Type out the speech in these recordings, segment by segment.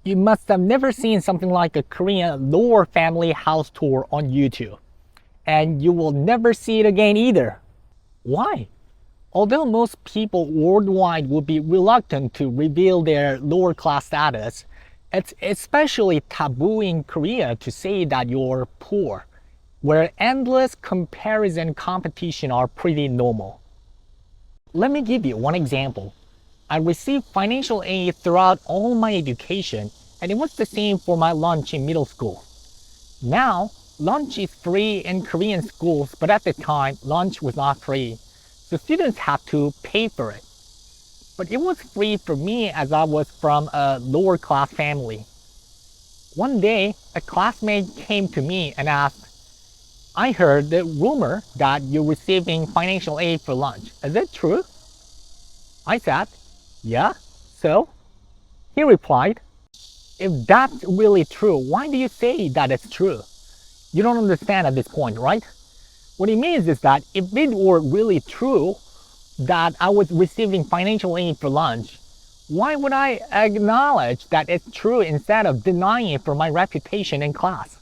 You must have never seen something like a Korean lower family house tour on YouTube. And you will never see it again either. Why? Although most people worldwide would be reluctant to reveal their lower class status, it's especially taboo in Korea to say that you're poor, where endless comparison competition are pretty normal. Let me give you one example. I received financial aid throughout all my education, and it was the same for my lunch in middle school. Now, lunch is free in Korean schools, but at the time, lunch was not free. So students had to pay for it. But it was free for me as I was from a lower class family. One day, a classmate came to me and asked, I heard the rumor that you're receiving financial aid for lunch. Is it true? I said, yeah, so? He replied, if that's really true, why do you say that it's true? You don't understand at this point, right? What it means is that if it were really true that I was receiving financial aid for lunch, why would I acknowledge that it's true instead of denying it for my reputation in class?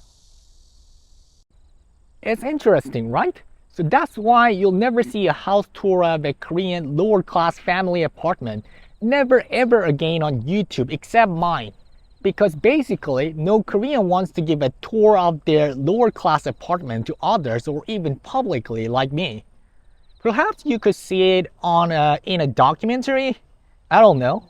It's interesting, right? So that's why you'll never see a house tour of a Korean lower class family apartment, never ever again on YouTube except mine. Because basically, no Korean wants to give a tour of their lower class apartment to others or even publicly like me. Perhaps you could see it in a documentary? I don't know.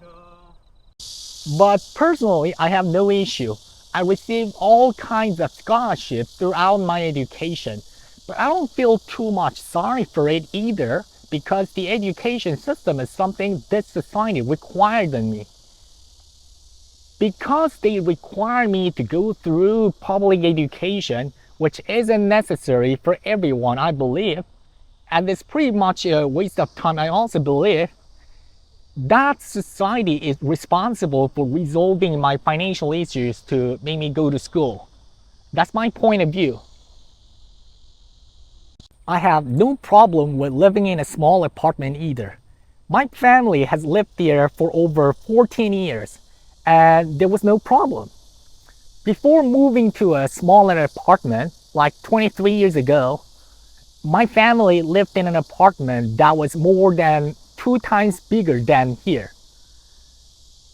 But personally, I have no issue. I received all kinds of scholarships throughout my education, but I don't feel too much sorry for it either because the education system is something this society required of me. Because they require me to go through public education, which isn't necessary for everyone, I believe, and it's pretty much a waste of time, I also believe, that society is responsible for resolving my financial issues to make me go to school. That's my point of view. I have no problem with living in a small apartment either. My family has lived there for over 14 years, and there was no problem. Before moving to a smaller apartment, like 23 years ago, my family lived in an apartment that was more than 2 times bigger than here.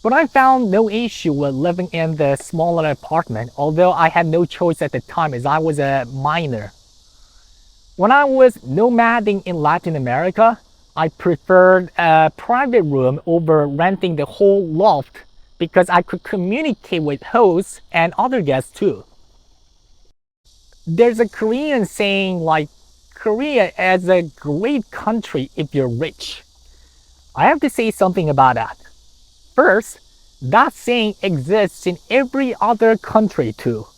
But I found no issue with living in the smaller apartment, although I had no choice at the time as I was a minor. When I was nomading in Latin America, I preferred a private room over renting the whole loft because I could communicate with hosts and other guests too. There's a Korean saying like, Korea is a great country if you're rich. I have to say something about that. First, that saying exists in every other country too.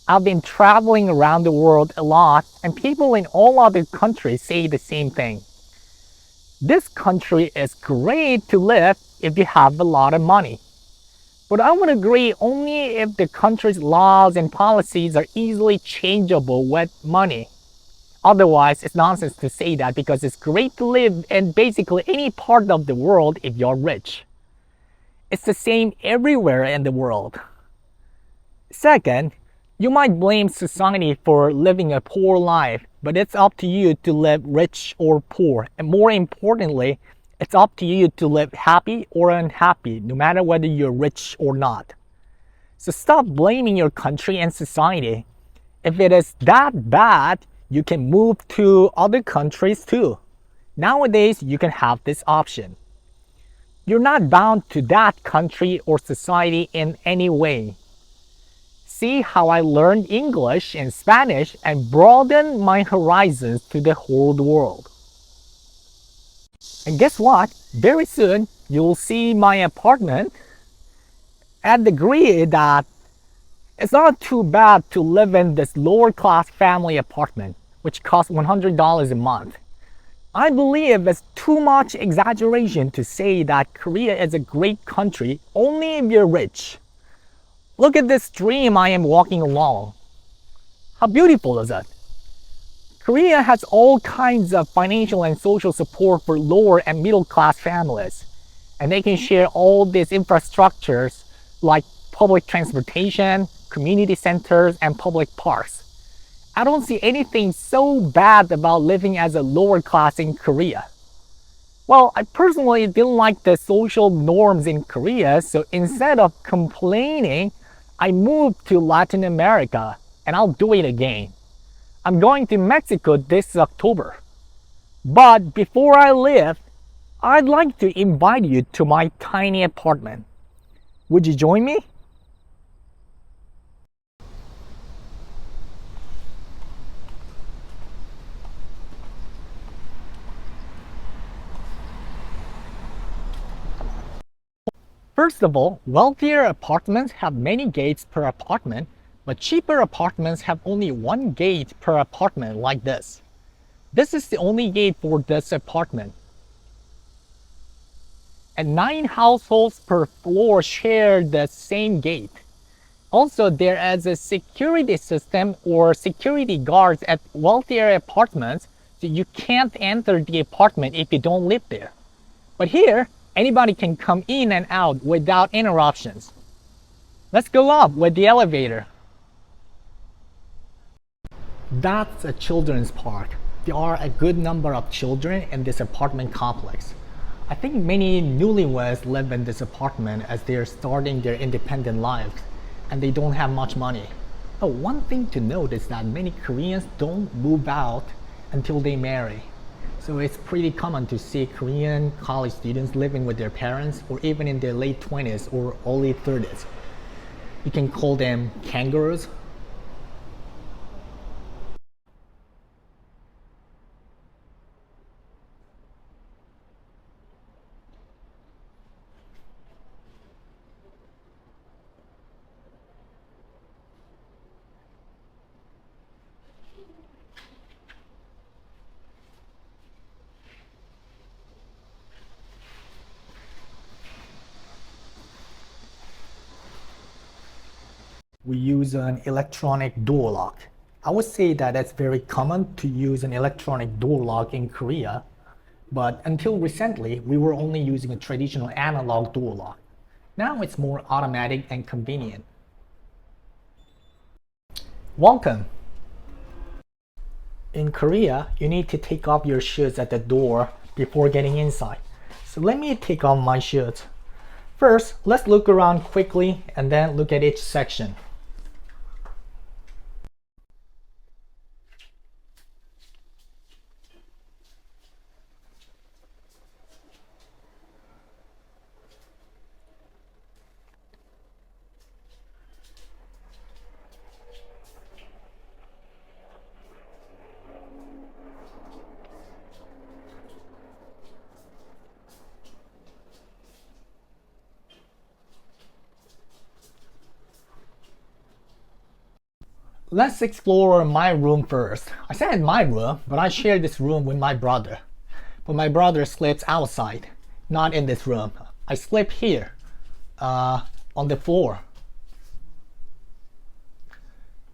I've been traveling around the world a lot and people in all other countries say the same thing. This country is great to live if you have a lot of money. But I would agree only if the country's laws and policies are easily changeable with money. Otherwise, it's nonsense to say that because it's great to live in basically any part of the world if you're rich. It's the same everywhere in the world. Second, you might blame society for living a poor life, but it's up to you to live rich or poor. And more importantly, it's up to you to live happy or unhappy, no matter whether you're rich or not. So stop blaming your country and society. If it is that bad, you can move to other countries too. Nowadays, you can have this option. You're not bound to that country or society in any way. See how I learned English and Spanish and broadened my horizons to the whole world. And guess what? Very soon, you'll see my apartment and agree that it's not too bad to live in this lower class family apartment, which costs $100 a month. I believe it's too much exaggeration to say that Korea is a great country only if you're rich. Look at this stream I am walking along. How beautiful is it? Korea has all kinds of financial and social support for lower and middle class families, and they can share all these infrastructures like public transportation, community centers, and public parks. I don't see anything so bad about living as a lower class in Korea. Well, I personally didn't like the social norms in Korea, so instead of complaining, I moved to Latin America, and I'll do it again. I'm going to Mexico this October. But before I leave, I'd like to invite you to my tiny apartment. Would you join me? First of all, wealthier apartments have many gates per apartment, but cheaper apartments have only one gate per apartment like this. This is the only gate for this apartment. And 9 households per floor share the same gate. Also, there is a security system or security guards at wealthier apartments, so you can't enter the apartment if you don't live there. But here, anybody can come in and out without interruptions. Let's go up with the elevator. That's a children's park. There are a good number of children in this apartment complex. I think many newlyweds live in this apartment as they are starting their independent lives and they don't have much money. But one thing to note is that many Koreans don't move out until they marry. So it's pretty common to see Korean college students living with their parents or even in their late 20s or early 30s. You can call them kangaroos. We use an electronic door lock. I would say that it's very common to use an electronic door lock in Korea, but until recently, we were only using a traditional analog door lock. Now it's more automatic and convenient. Welcome! In Korea, you need to take off your shoes at the door before getting inside. So let me take off my shoes. First, let's look around quickly and then look at each section. Let's explore my room first. I said my room, but I share this room with my brother. But my brother sleeps outside, not in this room. I sleep here, on the floor.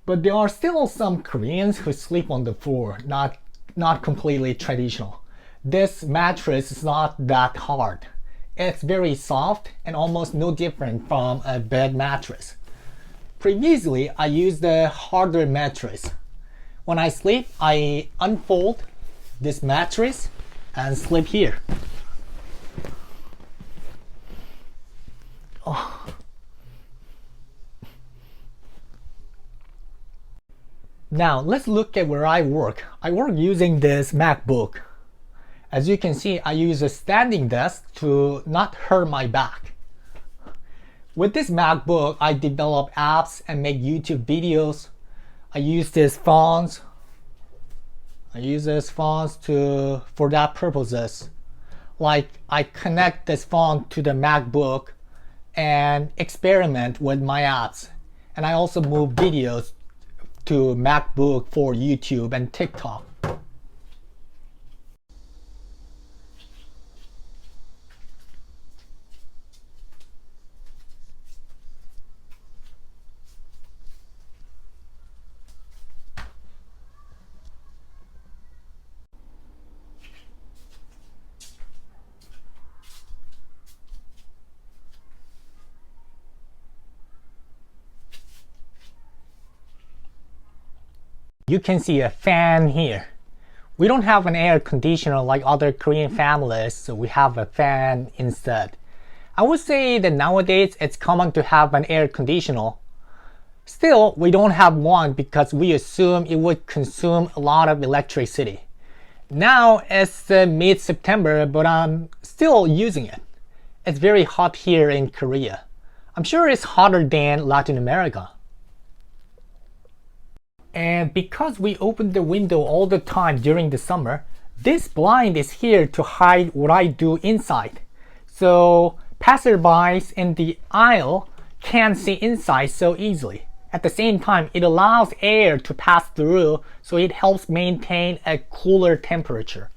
But there are still some Koreans who sleep on the floor, not completely traditional. This mattress is not that hard. It's very soft and almost no different from a bed mattress. Previously, I used a harder mattress. When I sleep, I unfold this mattress and sleep here. Oh. Now, let's look at where I work. I work using this MacBook. As you can see, I use a standing desk to not hurt my back. With this MacBook, I develop apps and make YouTube videos. I use these fonts. For that purposes. Like I connect this font to the MacBook and experiment with my apps. And I also move videos to MacBook for YouTube and TikTok. you can see a fan here. We don't have an air conditioner like other Korean families, so we have a fan instead. I would say that nowadays it's common to have an air conditioner. Still, we don't have one because we assume it would consume a lot of electricity. Now it's mid-September, but I'm still using it. It's very hot here in Korea. I'm sure it's hotter than Latin America. And because we open the window all the time during the summer, this blind is here to hide what I do inside. So passerbys in the aisle can't see inside so easily. At the same time, it allows air to pass through, so it helps maintain a cooler temperature.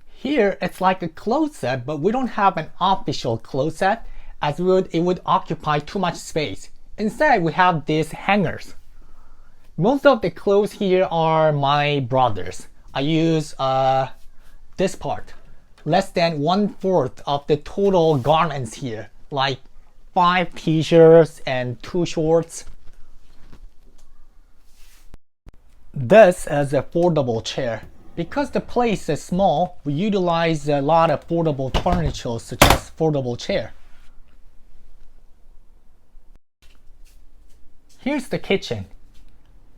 Here, it's like a closet, but we don't have an official closet, as it would occupy too much space. Instead, we have these hangers. Most of the clothes here are my brother's. I use this part. Less than 1/4 of the total garments here, like 5 t-shirts and 2 shorts. This is a foldable chair. Because the place is small, we utilize a lot of foldable furniture such as foldable chair. Here's the kitchen.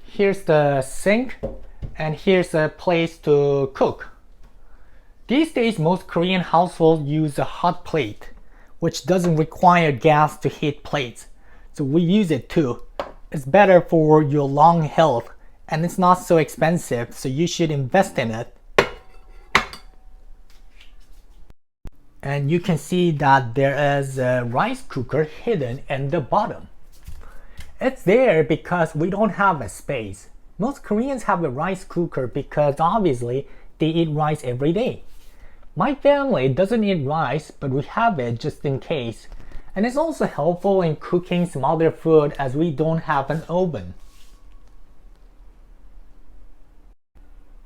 Here's the sink, and here's a place to cook. These days, most Korean households use a hot plate, which doesn't require gas to heat plates. So we use it too. It's better for your lung health, and it's not so expensive, so you should invest in it. And you can see that there is a rice cooker hidden in the bottom. It's there because we don't have a space. Most Koreans have a rice cooker because obviously they eat rice every day. My family doesn't eat rice, but we have it just in case. And it's also helpful in cooking some other food as we don't have an oven.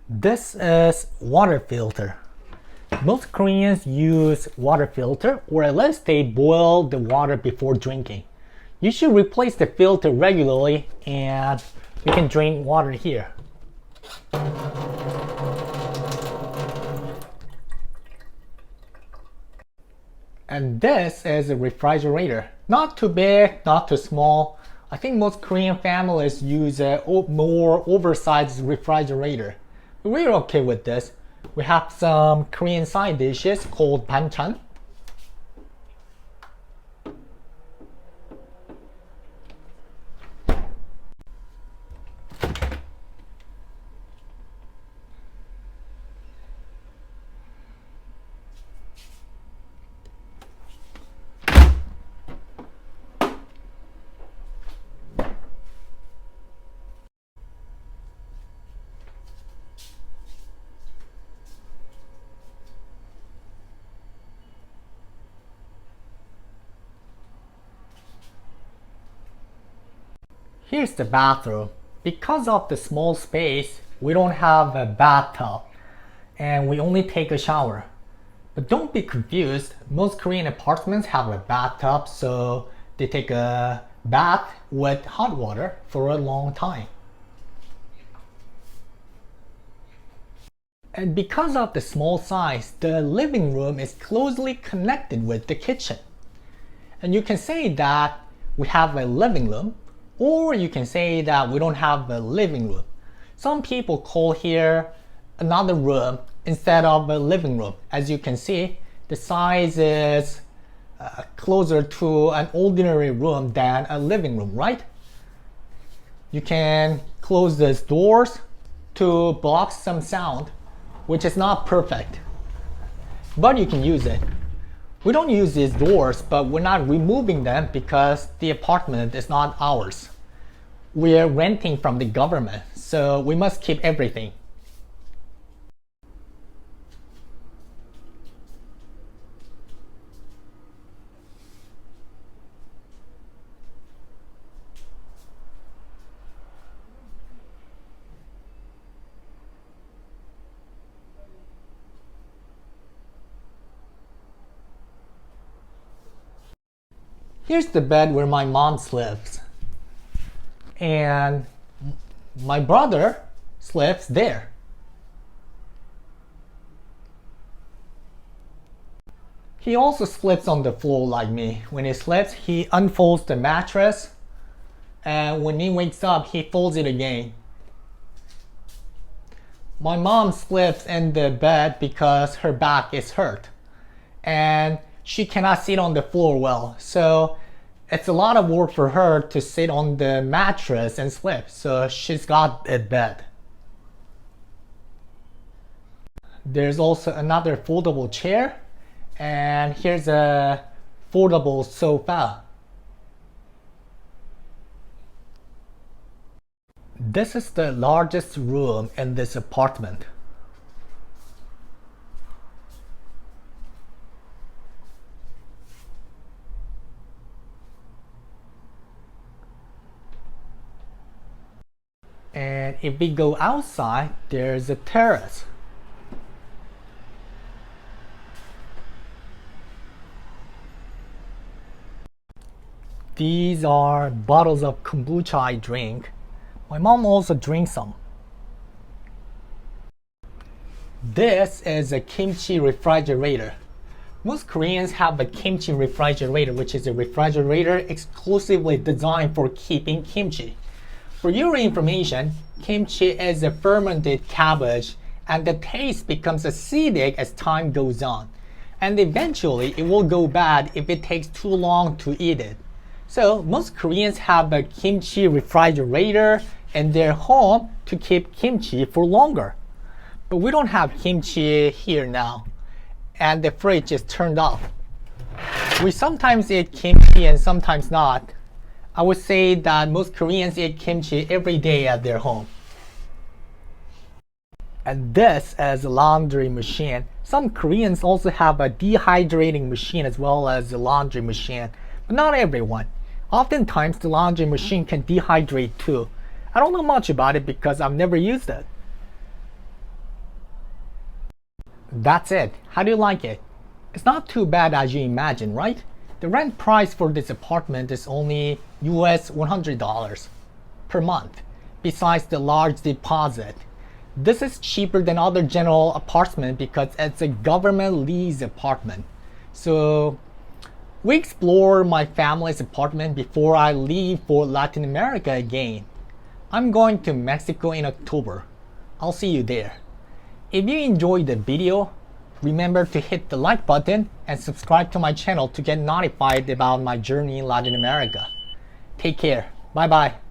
This is water filter. Most Koreans use water filter, or at least they boil the water before drinking. You should replace the filter regularly, and you can drink water here. And this is a refrigerator. Not too big, not too small. I think most Korean families use a more oversized refrigerator. But we're okay with this. We have some Korean side dishes called banchan. Here's the bathroom. Because of the small space, we don't have a bathtub and we only take a shower. But don't be confused, most Korean apartments have a bathtub, so they take a bath with hot water for a long time. And because of the small size, the living room is closely connected with the kitchen. And you can say that we have a living room, or you can say that we don't have a living room. Some people call here another room instead of a living room. As you can see, the size is closer to an ordinary room than a living room, right? You can close these doors to block some sound, which is not perfect, but you can use it. We don't use these doors, but we're not removing them because the apartment is not ours. We're renting from the government, so we must keep everything. Here's the bed where my mom sleeps. And My brother sleeps there. He also sleeps on the floor like me. When he sleeps, he unfolds the mattress, and when he wakes up, he folds it again. My mom sleeps in the bed because her back is hurt and she cannot sit on the floor well. So it's a lot of work for her to sit on the mattress and sleep. So she's got a bed. There's also another foldable chair, and here's a foldable sofa. This is the largest room in this apartment. And if we go outside, there's a terrace. These are bottles of kombucha I drink. My mom also drinks some. This is a kimchi refrigerator. Most Koreans have a kimchi refrigerator, which is a refrigerator exclusively designed for keeping kimchi. For your information, kimchi is a fermented cabbage, and the taste becomes acidic as time goes on. And eventually, it will go bad if it takes too long to eat it. So most Koreans have a kimchi refrigerator in their home to keep kimchi for longer. But we don't have kimchi here now, and the fridge is turned off. We sometimes eat kimchi and sometimes not. I would say that most Koreans eat kimchi every day at their home. And this is a laundry machine. Some Koreans also have a dehydrating machine as well as a laundry machine, but not everyone. Oftentimes the laundry machine can dehydrate too. I don't know much about it because I've never used it. That's it. How do you like it? It's not too bad as you imagine, right? The rent price for this apartment is only US $100 per month, besides the large deposit. This is cheaper than other general apartments because it's a government lease apartment. So we explore my family's apartment before I leave for Latin America again. I'm going to Mexico in October. I'll see you there. If you enjoyed the video, remember to hit the like button and subscribe to my channel to get notified about my journey in Latin America. Take care. Bye bye.